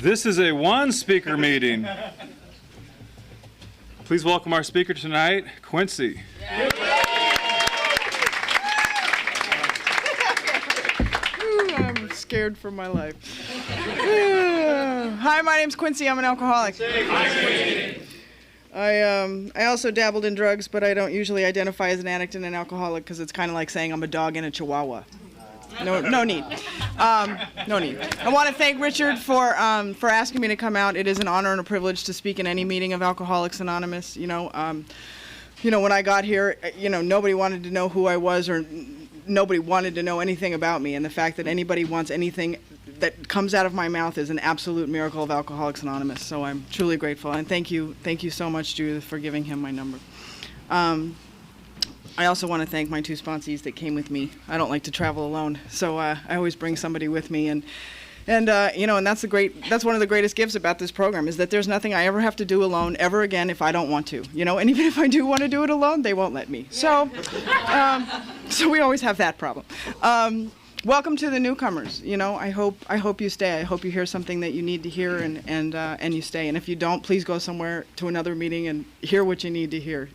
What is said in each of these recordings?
This is a one-speaker meeting. Please welcome our speaker tonight, Quincey. I'm scared for my life. Hi, my name's Quincey. I'm an alcoholic. I also dabbled in drugs, but I don't usually identify as an addict and an alcoholic because it's kind of like saying I'm a dog and a chihuahua. No need. No need. I want to thank Richard for asking me to come out. It is an honor and a privilege to speak in any meeting of Alcoholics Anonymous. When I got here, nobody wanted to know who I was, or nobody wanted to know anything about me. And the fact that anybody wants anything that comes out of my mouth is an absolute miracle of Alcoholics Anonymous. So I'm truly grateful. And thank you so much, Judith, for giving him my number. I also want to thank my two sponsees that came with me. I don't like to travel alone, so I always bring somebody with me, and that's one of the greatest gifts about this program, is that there's nothing I ever have to do alone ever again if I don't want to, and even if I do want to do it alone, they won't let me. So, so we always have that problem. Welcome to the newcomers. I hope you stay. I hope you hear something that you need to hear, and you stay. And if you don't, please go somewhere to another meeting and hear what you need to hear.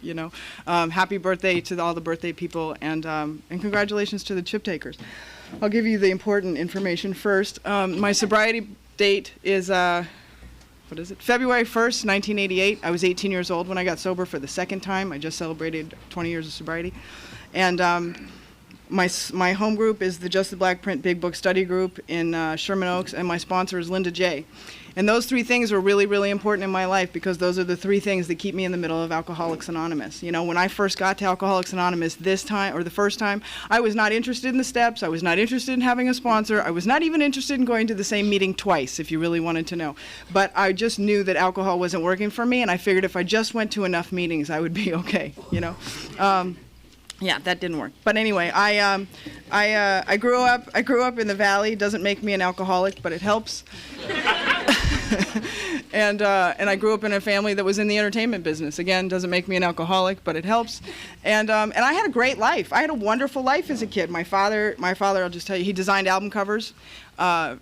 Happy birthday to all the birthday people, and congratulations to the chip takers. I'll give you the important information first. My sobriety date is February 1st, 1988. I was 18 years old when I got sober for the second time. I just celebrated 20 years of sobriety, and my home group is the Just the Black Print Big Book Study Group in Sherman Oaks, and my sponsor is Linda J. And those three things are really, really important in my life, because those are the three things that keep me in the middle of Alcoholics Anonymous. When I first got to Alcoholics Anonymous the first time, I was not interested in the steps. I was not interested in having a sponsor. I was not even interested in going to the same meeting twice, if you really wanted to know. But I just knew that alcohol wasn't working for me, and I figured if I just went to enough meetings, I would be okay, Yeah, that didn't work. But anyway, I grew up in the Valley. Doesn't make me an alcoholic, but it helps. And I grew up in a family that was in the entertainment business. Again, doesn't make me an alcoholic, but it helps. And I had a great life. I had a wonderful life as a kid. My father, I'll just tell you, he designed album covers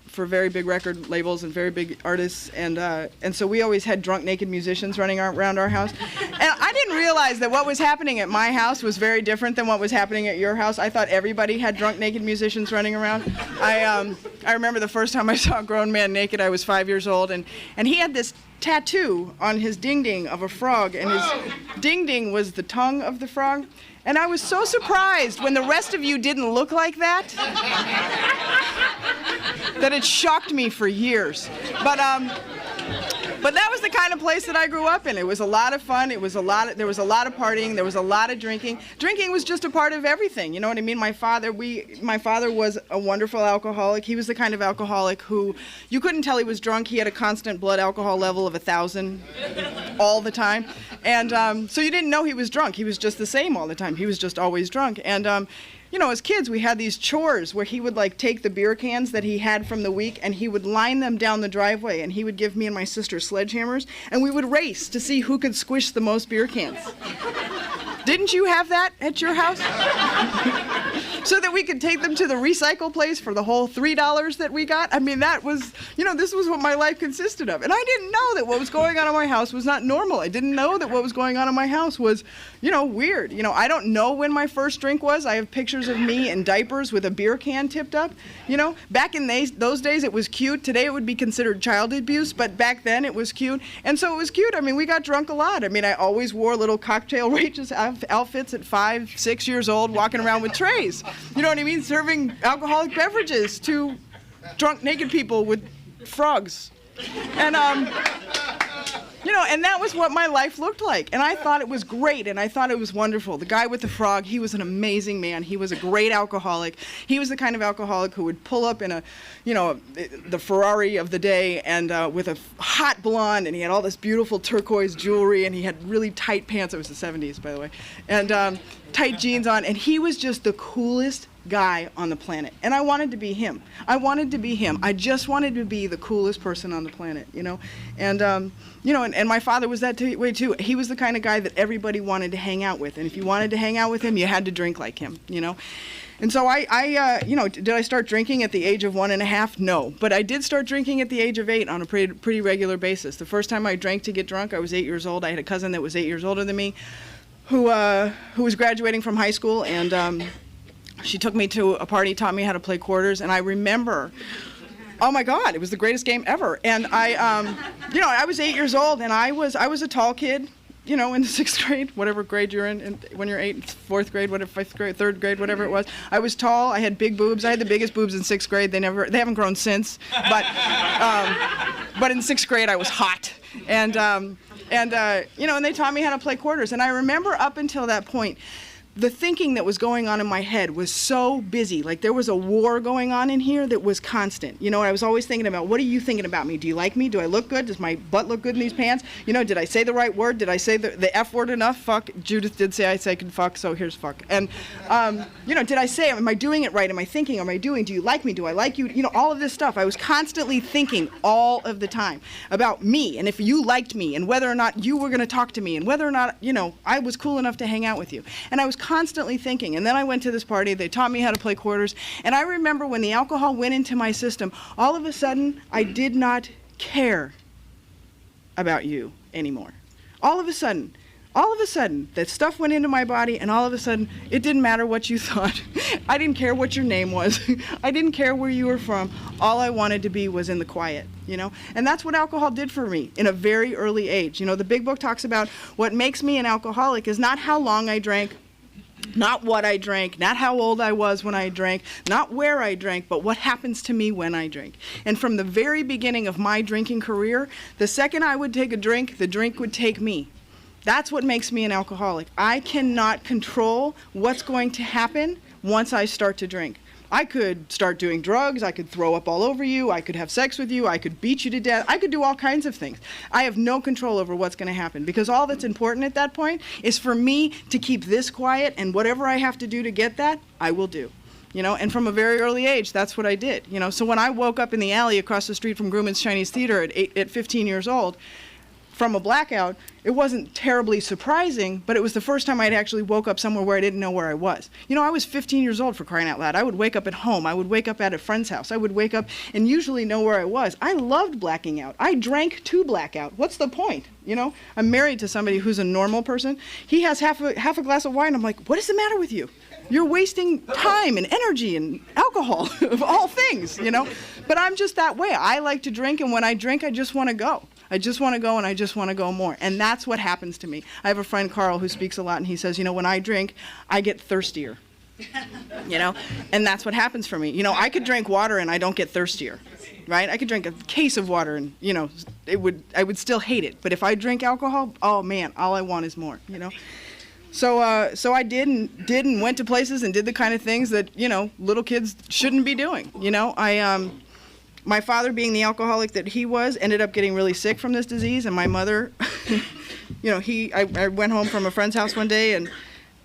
for very big record labels and very big artists, and so we always had drunk, naked musicians running around our house. And I didn't realize that what was happening at my house was very different than what was happening at your house. I thought everybody had drunk, naked musicians running around. I remember the first time I saw a grown man naked. I was 5 years old, and he had this tattoo on his ding-ding of a frog, and his ding-ding was the tongue of the frog. And I was so surprised when the rest of you didn't look like that, that it shocked me for years. But that was the kind of place that I grew up in. It was a lot of fun. There was a lot of partying. There was a lot of drinking. Drinking was just a part of everything. You know what I mean? My father was a wonderful alcoholic. He was the kind of alcoholic who you couldn't tell he was drunk. He had a constant blood alcohol level of 1,000 all the time. And so you didn't know he was drunk. He was just the same all the time. He was just always drunk. And as kids, we had these chores where he would take the beer cans that he had from the week, and he would line them down the driveway, and he would give me and my sister sledgehammers, and we would race to see who could squish the most beer cans. Didn't you have that at your house? So that we could take them to the recycle place for the whole $3 that we got. I mean, that was, this was what my life consisted of. And I didn't know that what was going on in my house was not normal. I didn't know that what was going on in my house was, weird. I don't know when my first drink was. I have pictures of me in diapers with a beer can tipped up. Back in those days it was cute. Today it would be considered child abuse, but back then it was cute. And so it was cute. I mean, we got drunk a lot. I mean, I always wore little cocktail waitress outfits at 5, 6 years old, walking around with trays. You know what I mean? Serving alcoholic beverages to drunk, naked people with frogs. And, and that was what my life looked like. And I thought it was great, and I thought it was wonderful. The guy with the frog, he was an amazing man. He was a great alcoholic. He was the kind of alcoholic who would pull up in the Ferrari of the day, and with a hot blonde, and he had all this beautiful turquoise jewelry, and he had really tight pants. It was the 70s, by the way. And tight jeans on, and he was just the coolest guy on the planet. And I wanted to be him. I just wanted to be the coolest person on the planet, And, and my father was that way too. He was the kind of guy that everybody wanted to hang out with. And if you wanted to hang out with him, you had to drink like him, And so did I start drinking at the age of 1.5? No, but I did start drinking at the age of 8 on a pretty regular basis. The first time I drank to get drunk, I was 8 years old. I had a cousin that was 8 years older than me, who was graduating from high school, and she took me to a party, taught me how to play quarters, and I remember, oh my God, it was the greatest game ever. And I was 8 years old, and I was a tall kid, in the 6th grade, whatever grade you're in when you're 8, 4th grade, whatever, 5th grade, 3rd grade, whatever it was. I was tall. I had big boobs. I had the biggest boobs in 6th grade. They haven't grown since. But in 6th grade, I was hot. And they taught me how to play quarters. And I remember up until that point, the thinking that was going on in my head was so busy. Like there was a war going on in here that was constant. I was always thinking about, what are you thinking about me? Do you like me? Do I look good? Does my butt look good in these pants? Did I say the right word? Did I say the F word enough? Fuck. Judith did say I could fuck, so here's fuck. And, did I say, am I doing it right? Am I thinking? Do you like me? Do I like you? All of this stuff. I was constantly thinking all of the time about me and if you liked me and whether or not you were going to talk to me and whether or not, I was cool enough to hang out with you. And I was constantly thinking. And then I went to this party. They taught me how to play quarters. And I remember when the alcohol went into my system, all of a sudden, I did not care about you anymore. All of a sudden, that stuff went into my body, and all of a sudden, it didn't matter what you thought. I didn't care what your name was. I didn't care where you were from. All I wanted to be was in the quiet, And that's what alcohol did for me in a very early age. The big book talks about what makes me an alcoholic is not how long I drank, not what I drank, not how old I was when I drank, not where I drank, but what happens to me when I drink. And from the very beginning of my drinking career, the second I would take a drink, the drink would take me. That's what makes me an alcoholic. I cannot control what's going to happen once I start to drink. I could start doing drugs, I could throw up all over you, I could have sex with you, I could beat you to death, I could do all kinds of things. I have no control over what's going to happen because all that's important at that point is for me to keep this quiet, and whatever I have to do to get that, I will do. And from a very early age, that's what I did. So when I woke up in the alley across the street from Grumman's Chinese Theater at 15 years old, from a blackout, it wasn't terribly surprising, but it was the first time I'd actually woke up somewhere where I didn't know where I was. I was 15 years old, for crying out loud. I would wake up at home. I would wake up at a friend's house. I would wake up and usually know where I was. I loved blacking out. I drank to blackout. What's the point? I'm married to somebody who's a normal person. He has half a glass of wine. I'm like, what is the matter with you? You're wasting time and energy and alcohol, of all things, But I'm just that way. I like to drink, and when I drink, I just want to go. I just want to go, and I just want to go more. And that's what happens to me. I have a friend, Carl, who speaks a lot, and he says, when I drink, I get thirstier. And that's what happens for me. I could drink water, and I don't get thirstier, right? I could drink a case of water, and, I would still hate it. But if I drink alcohol, oh, man, all I want is more, So I did and went to places and did the kind of things that, little kids shouldn't be doing. My father, being the alcoholic that he was, ended up getting really sick from this disease, and my mother, I went home from a friend's house one day and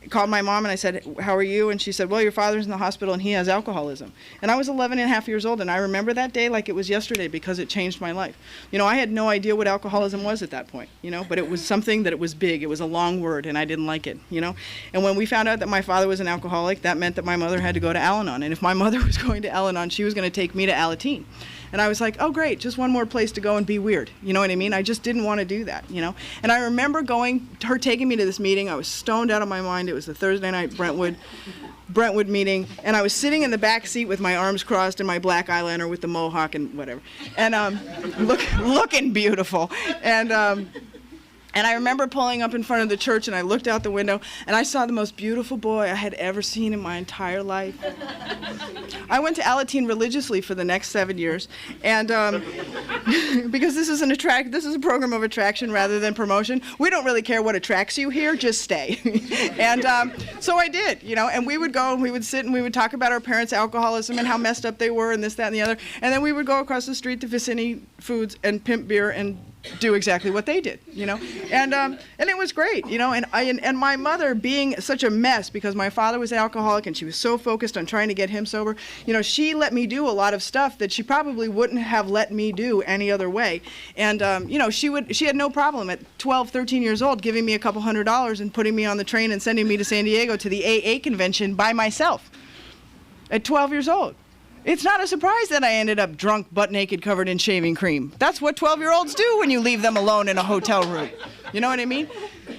called my mom and I said, how are you? And she said, well, your father's in the hospital and he has alcoholism. And I was 11 and a half years old, and I remember that day like it was yesterday because it changed my life. I had no idea what alcoholism was at that point, but it was something that it was big. It was a long word, and I didn't like it, And when we found out that my father was an alcoholic, that meant that my mother had to go to Al-Anon. And if my mother was going to Al-Anon, she was going to take me to Alateen. And I was like, oh, great, just one more place to go and be weird. You know what I mean? I just didn't want to do that, And I remember her taking me to this meeting. I was stoned out of my mind. It was the Thursday night Brentwood meeting, and I was sitting in the back seat with my arms crossed and my black eyeliner with the mohawk and whatever, and looking beautiful. And I remember pulling up in front of the church, and I looked out the window, and I saw the most beautiful boy I had ever seen in my entire life. I went to Alateen religiously for the next 7 years, and because this is a program of attraction rather than promotion. We don't really care what attracts you here, just stay. And so I did, and we would go and we would sit and we would talk about our parents' alcoholism and how messed up they were and this, that, and the other. And then we would go across the street to Vicini Foods and pimp beer and do exactly what they did, and it was great, and my mother, being such a mess because my father was an alcoholic and she was so focused on trying to get him sober, she let me do a lot of stuff that she probably wouldn't have let me do any other way. And she had no problem at 12, 13 years old giving me a couple $100 and putting me on the train and sending me to San Diego to the AA convention by myself. at 12 years old. It's not a surprise that I ended up drunk, butt naked, covered in shaving cream. That's what 12-year-olds do when you leave them alone in a hotel room. You know what I mean?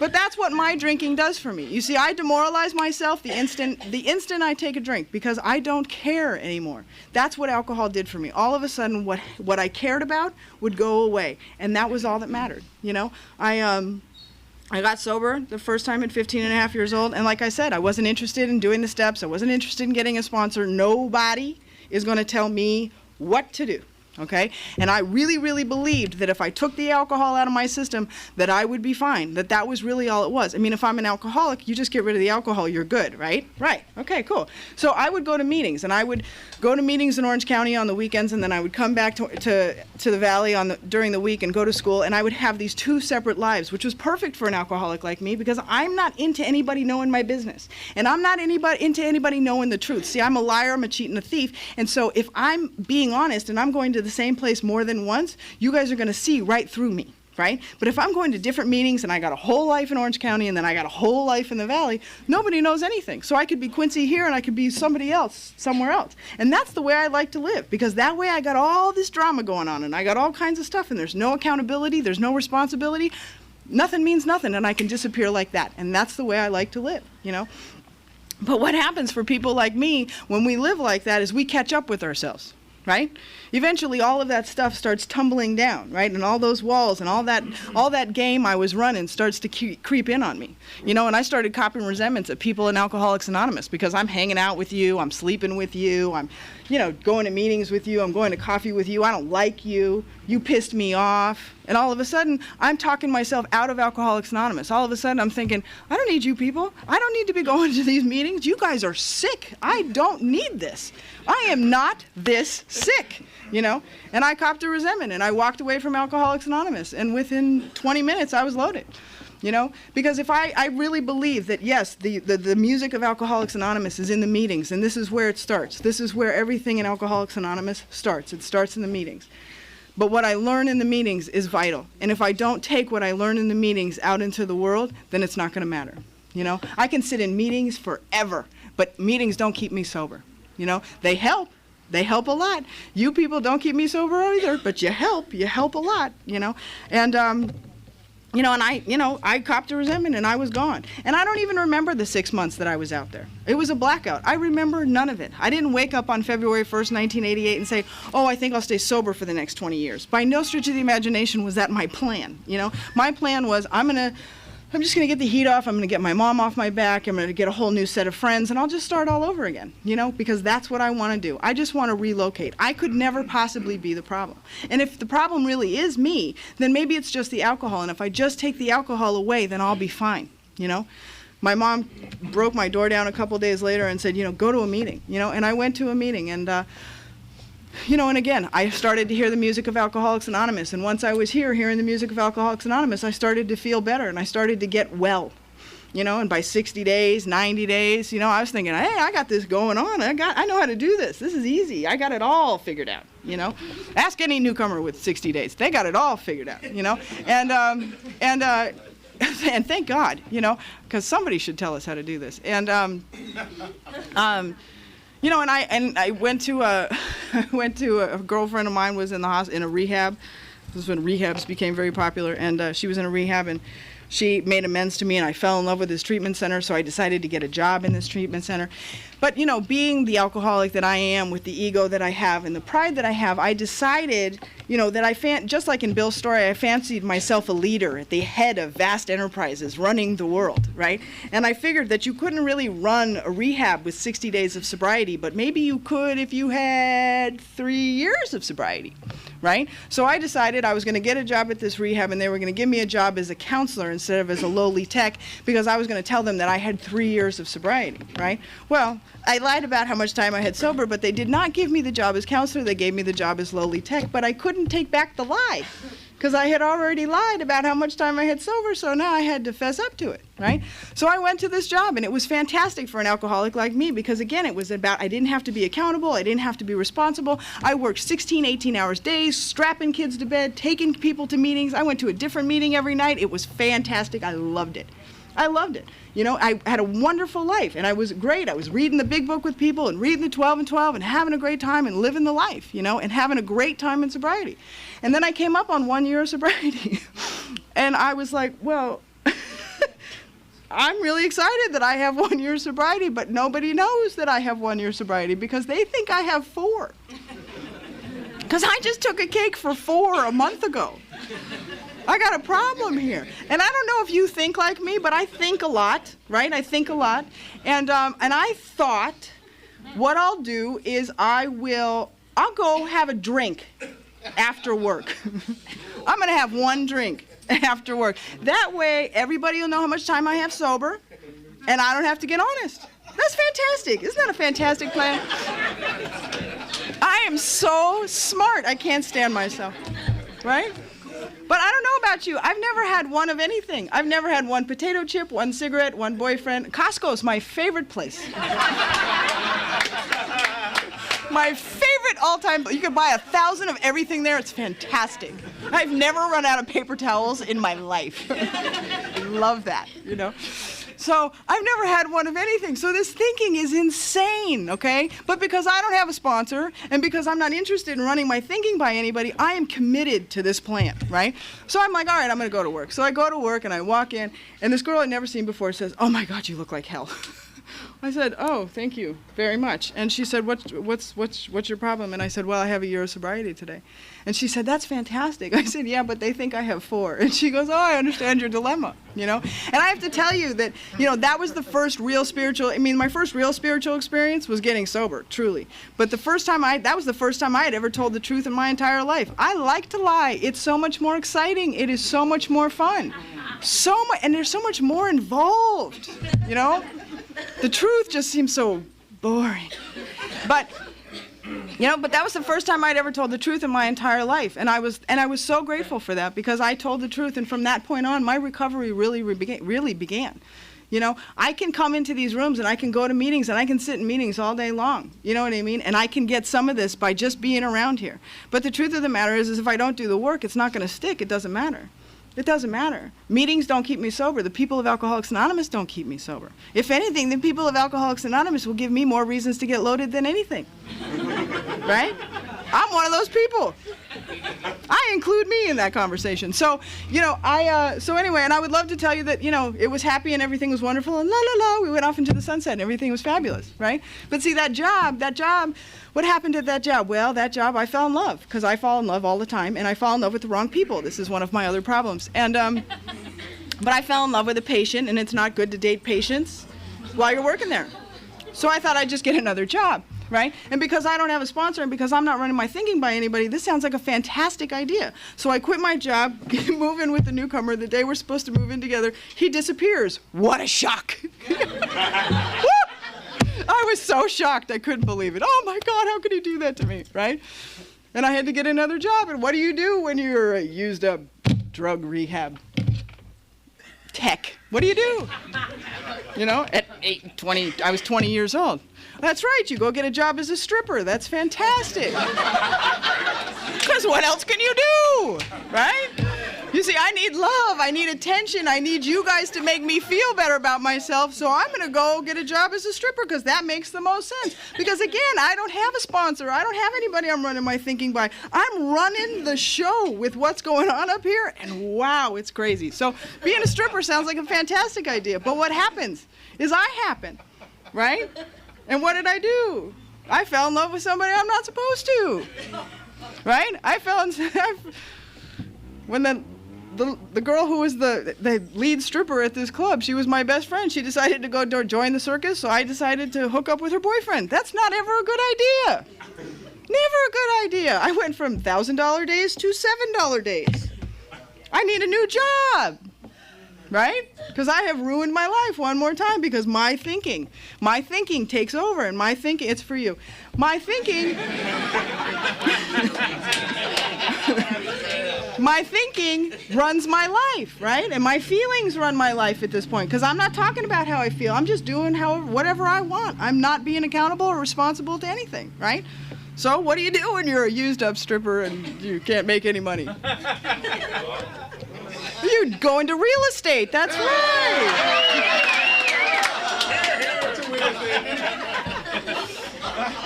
But that's what my drinking does for me. You see, I demoralize myself the instant I take a drink because I don't care anymore. That's what alcohol did for me. All of a sudden, what I cared about would go away, and that was all that mattered. You know, I got sober the first time at 15 and a half years old, and like I said, I wasn't interested in doing the steps. I wasn't interested in getting a sponsor. Nobody is going to tell me what to do, okay? And I really, really believed that if I took the alcohol out of my system, that I would be fine, that was really all it was. I mean, if I'm an alcoholic, you just get rid of the alcohol, you're good, right? Right, okay, cool. So I would go to meetings, and I would go to meetings in Orange County on the weekends, and then I would come back to the Valley during the week and go to school, and I would have these two separate lives, which was perfect for an alcoholic like me because I'm not into anybody knowing my business, and I'm not into anybody knowing the truth. See, I'm a liar, I'm a cheat, and a thief, and so if I'm being honest and I'm going to the same place more than once, you guys are going to see right through me. Right? But if I'm going to different meetings and I got a whole life in Orange County and then I got a whole life in the Valley, nobody knows anything. So I could be Quincey here and I could be somebody else somewhere else. And that's the way I like to live because that way I got all this drama going on and I got all kinds of stuff and there's no accountability, there's no responsibility. Nothing means nothing and I can disappear like that. And that's the way I like to live, you know? But what happens for people like me when we live like that is we catch up with ourselves. Right? Eventually all of that stuff starts tumbling down, right? And all those walls and all that game I was running starts to creep in on me. You know, and I started copping resentments at people in Alcoholics Anonymous because I'm hanging out with you, I'm sleeping with you, I'm, you know, going to meetings with you, I'm going to coffee with you, I don't like you, you pissed me off. And all of a sudden, I'm talking myself out of Alcoholics Anonymous. All of a sudden, I'm thinking, I don't need you people. I don't need to be going to these meetings. You guys are sick. I don't need this. I am not this sick, you know? And I copped a resentment, and I walked away from Alcoholics Anonymous. And within 20 minutes, I was loaded, you know? Because if I really believe that, yes, the music of Alcoholics Anonymous is in the meetings, and this is where it starts. This is where everything in Alcoholics Anonymous starts. It starts in the meetings. But what I learn in the meetings is vital. And if I don't take what I learn in the meetings out into the world, then it's not going to matter. You know, I can sit in meetings forever, but meetings don't keep me sober. You know, they help. They help a lot. You people don't keep me sober either, but you help a lot, you know. And, you know, and I copped a resentment and I was gone. And I don't even remember the 6 months that I was out there. It was a blackout. I remember none of it. I didn't wake up on February 1st, 1988 and say, oh, I think I'll stay sober for the next 20 years. By no stretch of the imagination was that my plan, you know. My plan was I'm just going to get the heat off, I'm going to get my mom off my back, I'm going to get a whole new set of friends, and I'll just start all over again, you know, because that's what I want to do. I just want to relocate. I could never possibly be the problem. And if the problem really is me, then maybe it's just the alcohol, and if I just take the alcohol away, then I'll be fine, you know. My mom broke my door down a couple days later and said, you know, go to a meeting, you know, and I went to a meeting, and you know, and again, I started to hear the music of Alcoholics Anonymous, and once I was hearing the music of Alcoholics Anonymous, I started to feel better, and I started to get well, you know, and by 60 days, 90 days, you know, I was thinking, hey, I got this going on, I know how to do this, this is easy, I got it all figured out, you know. Ask any newcomer with 60 days, they got it all figured out, you know, and thank God, you know, because somebody should tell us how to do this, and, you know, and I went to a girlfriend of mine was in a rehab. This is when rehabs became very popular, and she was in a rehab, and she made amends to me, and I fell in love with this treatment center, so I decided to get a job in this treatment center. But, you know, being the alcoholic that I am, with the ego that I have and the pride that I have, I decided, you know, that just like in Bill's story, I fancied myself a leader at the head of vast enterprises running the world, right? And I figured that you couldn't really run a rehab with 60 days of sobriety, but maybe you could if you had 3 years of sobriety, right? So I decided I was going to get a job at this rehab, and they were going to give me a job as a counselor instead of as a lowly tech, because I was going to tell them that I had 3 years of sobriety, right? Well, I lied about how much time I had sober, but they did not give me the job as counselor. They gave me the job as lowly tech, but I couldn't take back the lie because I had already lied about how much time I had sober, so now I had to fess up to it, right? So I went to this job, and it was fantastic for an alcoholic like me because, again, it was about I didn't have to be accountable, I didn't have to be responsible. I worked 16, 18-hour days, strapping kids to bed, taking people to meetings. I went to a different meeting every night. It was fantastic. I loved it. I loved it. You know, I had a wonderful life, and I was great. I was reading the big book with people and reading the 12 and 12 and having a great time and living the life, you know, and having a great time in sobriety. And then I came up on 1 year of sobriety, and I was like, well, I'm really excited that I have 1 year sobriety, but nobody knows that I have 1 year sobriety because they think I have 4. Because I just took a cake for 4 a month ago. I got a problem here. And I don't know if you think like me, but I think a lot, right? I think a lot. And I thought what I'll do is I'll go have a drink after work. I'm going to have 1 drink after work. That way, everybody will know how much time I have sober, and I don't have to get honest. That's fantastic. Isn't that a fantastic plan? I am so smart. I can't stand myself, right? But I don't know about you. I've never had one of anything. I've never had 1 potato chip, 1 cigarette, 1 boyfriend. Costco's my favorite place. My favorite all-time. You could buy 1,000 of everything there. It's fantastic. I've never run out of paper towels in my life. I love that, you know. So I've never had one of anything. So this thinking is insane, okay? But because I don't have a sponsor and because I'm not interested in running my thinking by anybody, I am committed to this plan, right? So I'm like, all right, I'm going to go to work. So I go to work and I walk in, and this girl I'd never seen before says, oh my God, you look like hell. I said, oh, thank you very much. And she said, what's your problem? And I said, well, I have a year of sobriety today. And she said, that's fantastic. I said, yeah, but they think I have 4. And she goes, oh, I understand your dilemma, you know? And I have to tell you that, you know, that was the first real spiritual, my first real spiritual experience was getting sober, truly. But that was the first time I had ever told the truth in my entire life. I like to lie. It's so much more exciting. It is so much more fun. And there's so much more involved, you know? The truth just seems so boring. But that was the first time I'd ever told the truth in my entire life. And I was so grateful for that because I told the truth. And from that point on, my recovery really began. You know, I can come into these rooms and I can go to meetings and I can sit in meetings all day long. You know what I mean? And I can get some of this by just being around here. But the truth of the matter is if I don't do the work, it's not going to stick. It doesn't matter. It doesn't matter. Meetings don't keep me sober. The people of Alcoholics Anonymous don't keep me sober. If anything, the people of Alcoholics Anonymous will give me more reasons to get loaded than anything. Right? I'm one of those people. I include me in that conversation. So, you know, so anyway, and I would love to tell you that, you know, it was happy and everything was wonderful and la la la, we went off into the sunset and everything was fabulous, right? But see, that job, what happened at that job? Well, that job, I fell in love, because I fall in love all the time, and I fall in love with the wrong people. This is one of my other problems. And, but I fell in love with a patient, and it's not good to date patients while you're working there. So I thought I'd just get another job, right? And because I don't have a sponsor, and because I'm not running my thinking by anybody, this sounds like a fantastic idea. So I quit my job, move in with the newcomer. The day we're supposed to move in together, he disappears. What a shock. I was so shocked, I couldn't believe it. Oh my God, how could he do that to me, right? And I had to get another job, and what do you do when you're a used up drug rehab tech? What do you do? You know, at 20, I was 20 years old. That's right, you go get a job as a stripper. That's fantastic. Because what else can you do, right? You see, I need love, I need attention, I need you guys to make me feel better about myself, so I'm going to go get a job as a stripper because that makes the most sense. Because again, I don't have a sponsor, I don't have anybody I'm running my thinking by. I'm running the show with what's going on up here, and wow, it's crazy. So being a stripper sounds like a fantastic idea, but what happens is I happen, right? And what did I do? I fell in love with somebody I'm not supposed to, right? When the girl who was the lead stripper at this club, she was my best friend. She decided to go join the circus, so I decided to hook up with her boyfriend. That's not ever a good idea. Never a good idea. I went from $1,000 days to $7 days. I need a new job, right? Because I have ruined my life one more time because my thinking takes over, and my thinking, it's for you. My thinking runs my life, right? And my feelings run my life at this point because I'm not talking about how I feel. I'm just doing whatever I want. I'm not being accountable or responsible to anything, right? So what do you do when you're a used up stripper and you can't make any money? You'd go into real estate. That's right.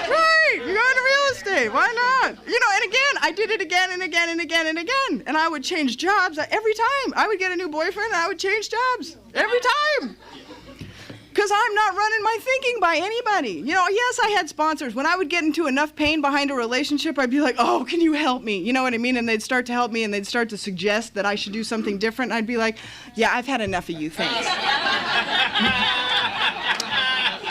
Right, you go into real estate. Why not? You know, and again, I did it again and again and again and again. And I would change jobs every time. I would get a new boyfriend and I would change jobs every time. Because I'm not running my thinking by anybody. You know, yes, I had sponsors. When I would get into enough pain behind a relationship, I'd be like, oh, can you help me? You know what I mean? And they'd start to help me and they'd start to suggest that I should do something different. And I'd be like, yeah, I've had enough of you, thanks.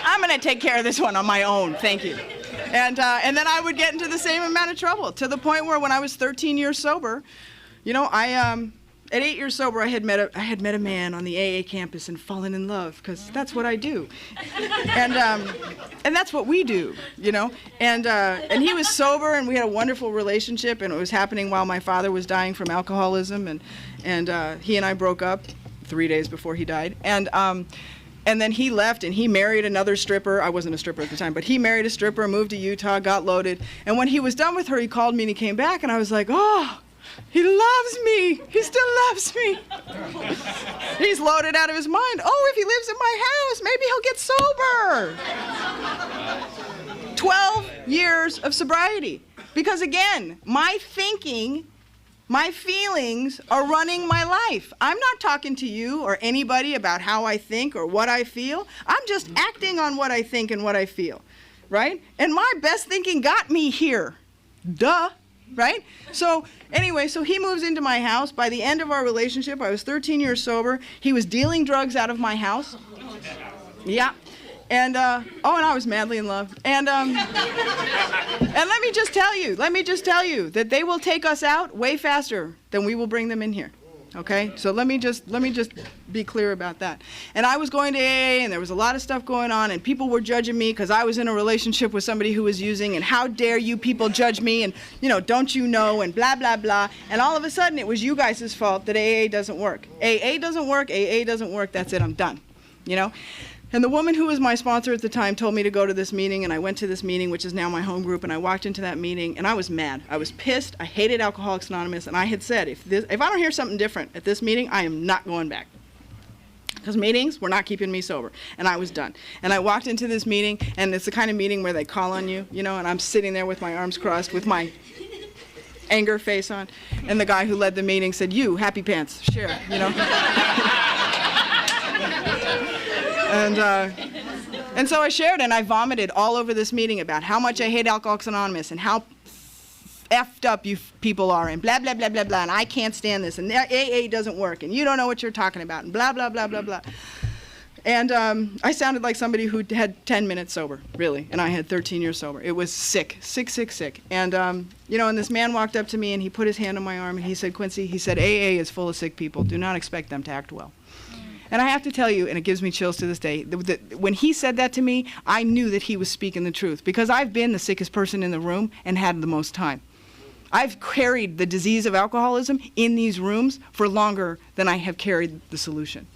I'm going to take care of this one on my own, thank you. And then I would get into the same amount of trouble, to the point where when I was 13 years sober, you know, at 8 years sober, I had met a man on the AA campus and fallen in love, because that's what I do, and that's what we do, you know. And he was sober, and we had a wonderful relationship, and it was happening while my father was dying from alcoholism, and he and I broke up 3 days before he died, and then he left and he married another stripper. I wasn't a stripper at the time, but he married a stripper, moved to Utah, got loaded, and when he was done with her, he called me and he came back, and I was like, oh. He loves me. He still loves me. He's loaded out of his mind. Oh, if he lives in my house, maybe he'll get sober. 12 years of sobriety. Because again, my thinking, my feelings are running my life. I'm not talking to you or anybody about how I think or what I feel. I'm just acting on what I think and what I feel, right? And my best thinking got me here. Duh. Right? So anyway, so he moves into my house. By the end of our relationship, I was 13 years sober. He was dealing drugs out of my house. Yeah. And, and I was madly in love. And let me just tell you that they will take us out way faster than we will bring them in here. Okay? So let me just be clear about that. And I was going to AA, and there was a lot of stuff going on, and people were judging me because I was in a relationship with somebody who was using, and how dare you people judge me, and, you know, don't you know, and blah, blah, blah. And all of a sudden, it was you guys' fault that AA doesn't work. AA doesn't work, AA doesn't work, that's it, I'm done. You know? And the woman who was my sponsor at the time told me to go to this meeting, and I went to this meeting, which is now my home group, and I walked into that meeting, and I was mad. I was pissed. I hated Alcoholics Anonymous, and I had said, if I don't hear something different at this meeting, I am not going back. Because meetings were not keeping me sober, and I was done. And I walked into this meeting, and it's the kind of meeting where they call on you, you know, and I'm sitting there with my arms crossed, with my anger face on, and the guy who led the meeting said, you, happy pants, share, you know. And so I shared, and I vomited all over this meeting about how much I hate Alcoholics Anonymous and how effed up you people are, and blah, blah, blah, blah, blah, and I can't stand this, and AA doesn't work, and you don't know what you're talking about, and blah, blah, blah, blah, blah. And I sounded like somebody who had 10 minutes sober, really, and I had 13 years sober. It was sick, sick, sick, sick. And, you know, and this man walked up to me, and he put his hand on my arm, and he said, Quincey, he said, AA is full of sick people. Do not expect them to act well. And I have to tell you, and it gives me chills to this day, when he said that to me, I knew that he was speaking the truth, because I've been the sickest person in the room and had the most time. I've carried the disease of alcoholism in these rooms for longer than I have carried the solution.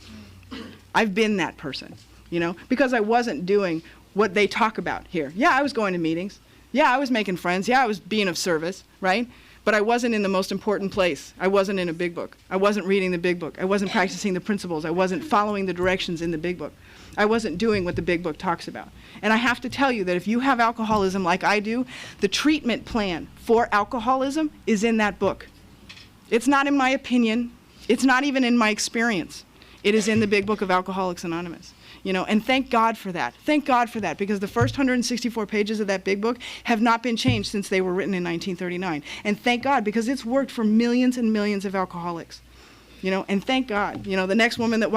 I've been that person, you know, because I wasn't doing what they talk about here. Yeah, I was going to meetings. Yeah, I was making friends. Yeah, I was being of service, right? But I wasn't in the most important place. I wasn't in a big book. I wasn't reading the big book. I wasn't practicing the principles. I wasn't following the directions in the big book. I wasn't doing what the big book talks about. And I have to tell you that if you have alcoholism like I do, the treatment plan for alcoholism is in that book. It's not in my opinion. It's not even in my experience. It is in the big book of Alcoholics Anonymous. You know, and thank God for that. Thank God for that, because the first 164 pages of that big book have not been changed since they were written in 1939. And thank God, because it's worked for millions and millions of alcoholics. You know, and thank God. You know, the next person that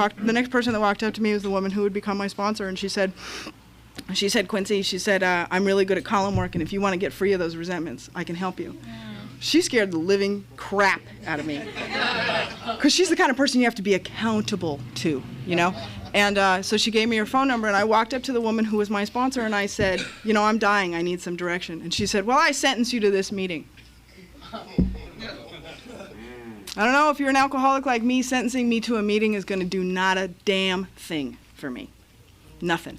walked up to me was the woman who would become my sponsor, and she said, Quincey, she said, I'm really good at column work, and if you want to get free of those resentments, I can help you. She scared the living crap out of me. Because she's the kind of person you have to be accountable to, you know? And so she gave me her phone number, and I walked up to the woman who was my sponsor, and I said, you know, I'm dying, I need some direction. And she said, well, I sentence you to this meeting. I don't know if you're an alcoholic like me, sentencing me to a meeting is going to do not a damn thing for me. Nothing,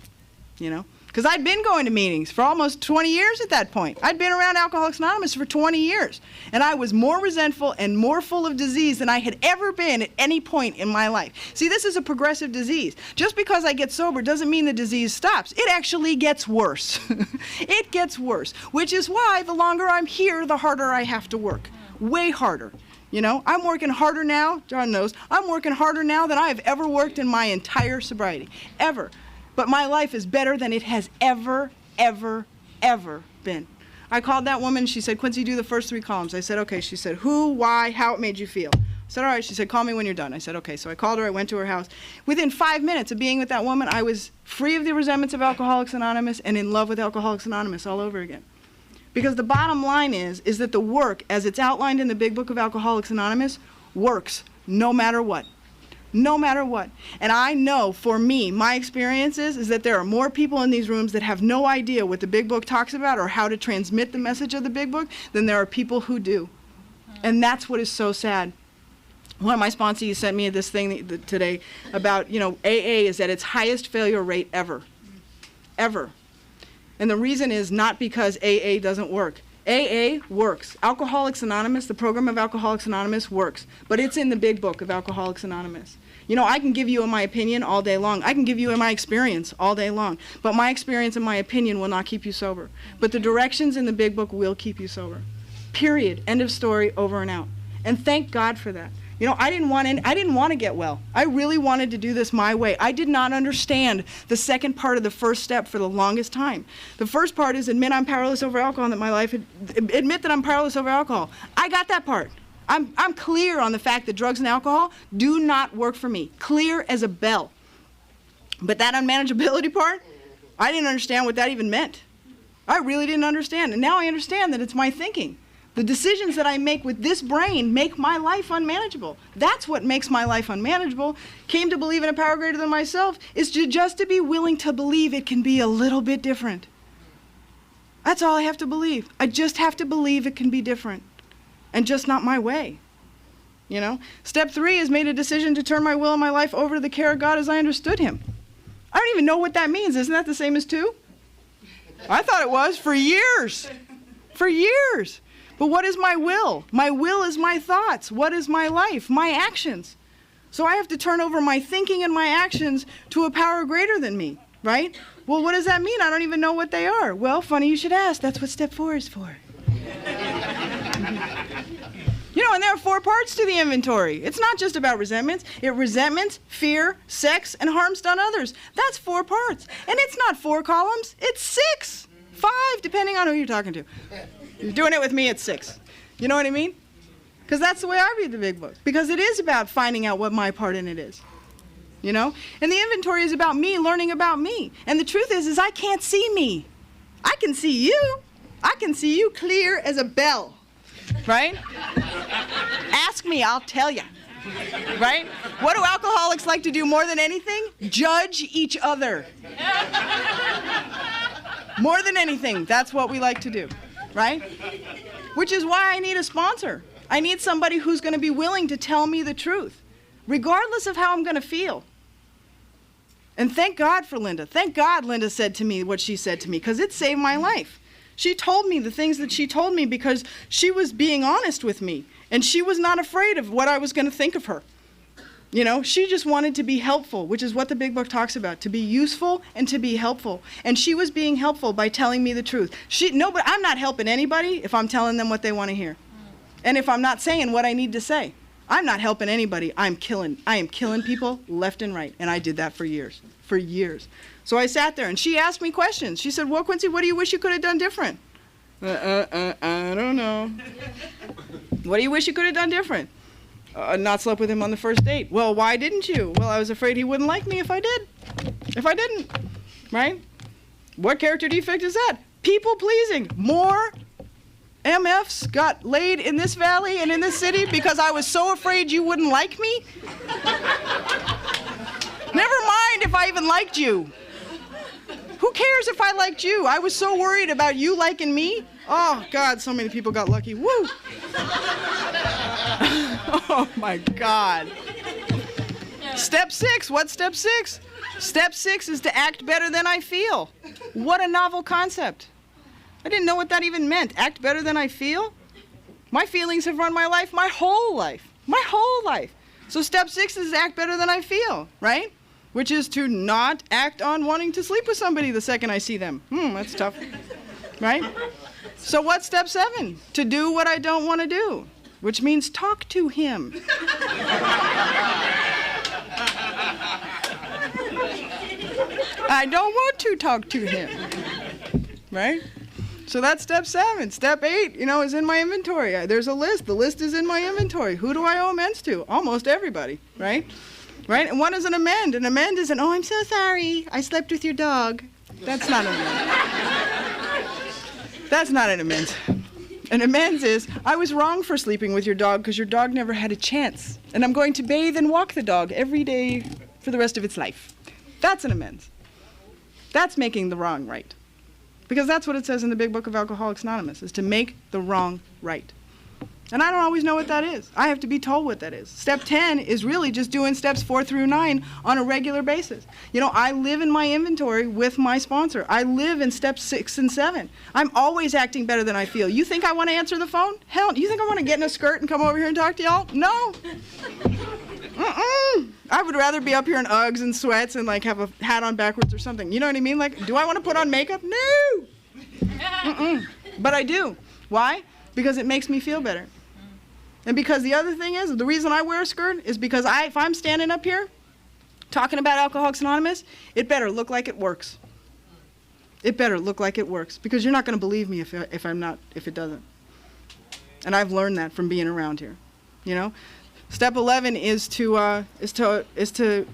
you know? Because I'd been going to meetings for almost 20 years at that point. I'd been around Alcoholics Anonymous for 20 years. And I was more resentful and more full of disease than I had ever been at any point in my life. See, this is a progressive disease. Just because I get sober doesn't mean the disease stops. It actually gets worse. It gets worse, which is why the longer I'm here, the harder I have to work. Way harder. You know, I'm working harder now, John knows, I'm working harder now than I have ever worked in my entire sobriety. Ever. But my life is better than it has ever, ever, ever been. I called that woman. She said, Quincey, do the first 3 columns. I said, okay. She said, who, why, how it made you feel. I said, all right. She said, call me when you're done. I said, okay. So I called her. I went to her house. Within 5 minutes of being with that woman, I was free of the resentments of Alcoholics Anonymous and in love with Alcoholics Anonymous all over again. Because the bottom line is that the work, as it's outlined in the Big Book of Alcoholics Anonymous, works no matter what. No matter what. And I know, for me, my experience is that there are more people in these rooms that have no idea what the Big Book talks about or how to transmit the message of the Big Book than there are people who do. And that's what is so sad. One of my sponsees sent me this thing today about, you know, AA is at its highest failure rate ever. Ever. And the reason is not because AA doesn't work. AA works. Alcoholics Anonymous, the program of Alcoholics Anonymous works. But it's in the Big Book of Alcoholics Anonymous. You know, I can give you my opinion all day long. I can give you my experience all day long. But my experience and my opinion will not keep you sober. But the directions in the Big Book will keep you sober. Period. End of story, over and out. And thank God for that. You know, I didn't want to get well. I really wanted to do this my way. I did not understand the second part of the first step for the longest time. The first part is admit I'm powerless over alcohol and that my life, admit that I'm powerless over alcohol. I got that part. I'm clear on the fact that drugs and alcohol do not work for me. Clear as a bell. But that unmanageability part, I didn't understand what that even meant. I really didn't understand. And now I understand that it's my thinking. The decisions that I make with this brain make my life unmanageable. That's what makes my life unmanageable. Came to believe in a power greater than myself is just to be willing to believe it can be a little bit different. That's all I have to believe. I just have to believe it can be different. And just not my way. You know? Step 3 is made a decision to turn my will and my life over to the care of God as I understood him. I don't even know what that means. Isn't that the same as 2? I thought it was for years. For years. But what is my will? My will is my thoughts. What is my life? My actions. So I have to turn over my thinking and my actions to a power greater than me, right? Well, what does that mean? I don't even know what they are. Well, funny you should ask. That's what step 4 is for. You know, and there are 4 parts to the inventory. It's not just about resentments. Resentments, fear, sex, and harms done others. That's 4 parts. And it's not 4 columns. It's 6, 5, depending on who you're talking to. You're doing it with me, it's 6. You know what I mean? Because that's the way I read the Big Book. Because it is about finding out what my part in it is. You know? And the inventory is about me learning about me. And the truth is I can't see me. I can see you. I can see you clear as a bell. Right? Ask me, I'll tell you. Right? What do alcoholics like to do more than anything? Judge each other. More than anything, that's what we like to do. Right? Which is why I need a sponsor. I need somebody who's going to be willing to tell me the truth, regardless of how I'm going to feel. And thank God for Linda. Thank God Linda said to me what she said to me, because it saved my life. She told me the things that she told me because she was being honest with me, and she was not afraid of what I was going to think of her. You know, she just wanted to be helpful, which is what the Big Book talks about, to be useful and to be helpful. And she was being helpful by telling me the truth. But I'm not helping anybody if I'm telling them what they want to hear. And if I'm not saying what I need to say. I'm not helping anybody. I am killing people left and right. And I did that for years. For years. So I sat there and she asked me questions. She said, well, Quincey, what do you wish you could have done different? I don't know. What do you wish you could have done different? Not slept with him on the first date. Well, why didn't you? Well, I was afraid he wouldn't like me if I did. If I didn't. Right? What character defect is that? People pleasing. More MFs got laid in this valley and in this city because I was so afraid you wouldn't like me. Never mind if I even liked you. Who cares if I liked you? I was so worried about you liking me. Oh, God, so many people got lucky. Woo! Oh, my God. Step 6. What's step 6? Step 6 is to act better than I feel. What a novel concept. I didn't know what that even meant. Act better than I feel? My feelings have run my life, my whole life. My whole life. So step 6 is act better than I feel, right? Which is to not act on wanting to sleep with somebody the second I see them. That's tough, right? So what's step 7? To do what I don't want to do, which means talk to him. I don't want to talk to him, right? So that's step 7. Step 8, is in my inventory. There's a list. The list is in my inventory. Who do I owe amends to? Almost everybody, right? Right? And what is an amend? An amend is oh, I'm so sorry. I slept with your dog. That's not an amend. That's not an amend. An amends is, I was wrong for sleeping with your dog because your dog never had a chance. And I'm going to bathe and walk the dog every day for the rest of its life. That's an amends. That's making the wrong right. Because that's what it says in the Big Book of Alcoholics Anonymous, is to make the wrong right. And I don't always know what that is. I have to be told what that is. Step 10 is really just doing steps 4 through 9 on a regular basis. I live in my inventory with my sponsor. I live in steps 6 and 7. I'm always acting better than I feel. You think I want to answer the phone? Hell, you think I want to get in a skirt and come over here and talk to y'all? No. I would rather be up here in Uggs and sweats and have a hat on backwards or something. You know what I mean? Do I want to put on makeup? No. But I do. Why? Because it makes me feel better. And because the other thing is, the reason I wear a skirt is because if I'm standing up here talking about Alcoholics Anonymous, it better look like it works. It better look like it works, because you're not going to believe me if it doesn't. And I've learned that from being around here. Step 11 is to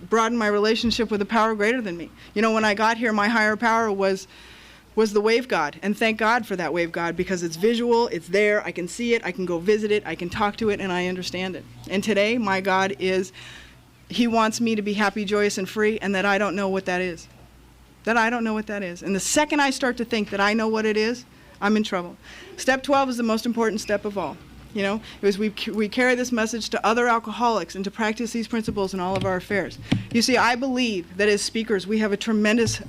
broaden my relationship with a power greater than me. When I got here, my higher power was the wave god, and thank God for that wave god, because it's visual, it's there, I can see it, I can go visit it, I can talk to it, and I understand it. And today, my God he wants me to be happy, joyous, and free, and that I don't know what that is. That I don't know what that is. And the second I start to think that I know what it is, I'm in trouble. Step 12 is the most important step of all. Because we carry this message to other alcoholics and to practice these principles in all of our affairs. You see, I believe that as speakers, we have a tremendous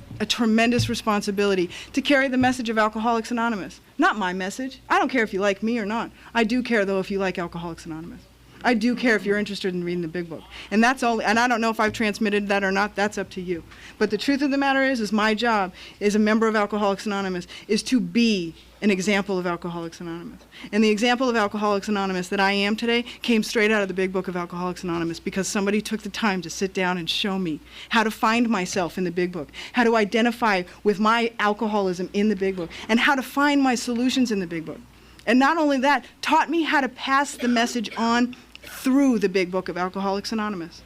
responsibility to carry the message of Alcoholics Anonymous. Not my message. I don't care if you like me or not. I do care, though, if you like Alcoholics Anonymous. I do care if you're interested in reading the Big Book. And I don't know if I've transmitted that or not. That's up to you. But the truth of the matter is my job as a member of Alcoholics Anonymous is to be an example of Alcoholics Anonymous. And the example of Alcoholics Anonymous that I am today came straight out of the Big Book of Alcoholics Anonymous, because somebody took the time to sit down and show me how to find myself in the Big Book, how to identify with my alcoholism in the Big Book, and how to find my solutions in the Big Book. And not only that, taught me how to pass the message on through the Big Book of Alcoholics Anonymous.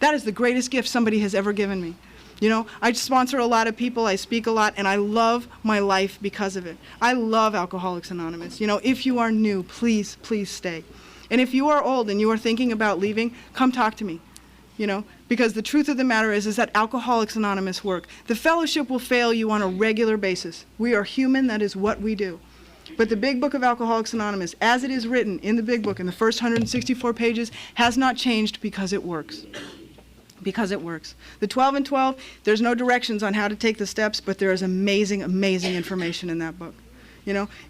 That is the greatest gift somebody has ever given me. I sponsor a lot of people, I speak a lot, and I love my life because of it. I love Alcoholics Anonymous. If you are new, please, please stay. And if you are old and you are thinking about leaving, come talk to me. Because the truth of the matter is that Alcoholics Anonymous work. The fellowship will fail you on a regular basis. We are human, that is what we do. But the Big Book of Alcoholics Anonymous, as it is written in the Big Book in the first 164 pages, has not changed because it works. Because it works. The 12 and 12, there's no directions on how to take the steps, but there is amazing, amazing information in that book.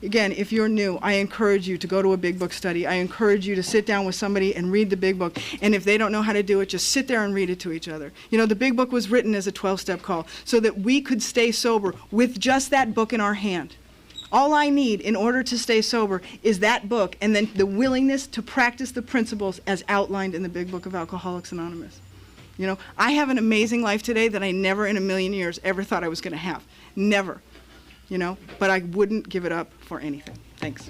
Again, if you're new, I encourage you to go to a Big Book study. I encourage you to sit down with somebody and read the Big Book. And if they don't know how to do it, just sit there and read it to each other. The Big Book was written as a 12-step call so that we could stay sober with just that book in our hand. All I need in order to stay sober is that book, and then the willingness to practice the principles as outlined in the Big Book of Alcoholics Anonymous. I have an amazing life today that I never in a million years ever thought I was going to have. Never. But I wouldn't give it up for anything. Thanks.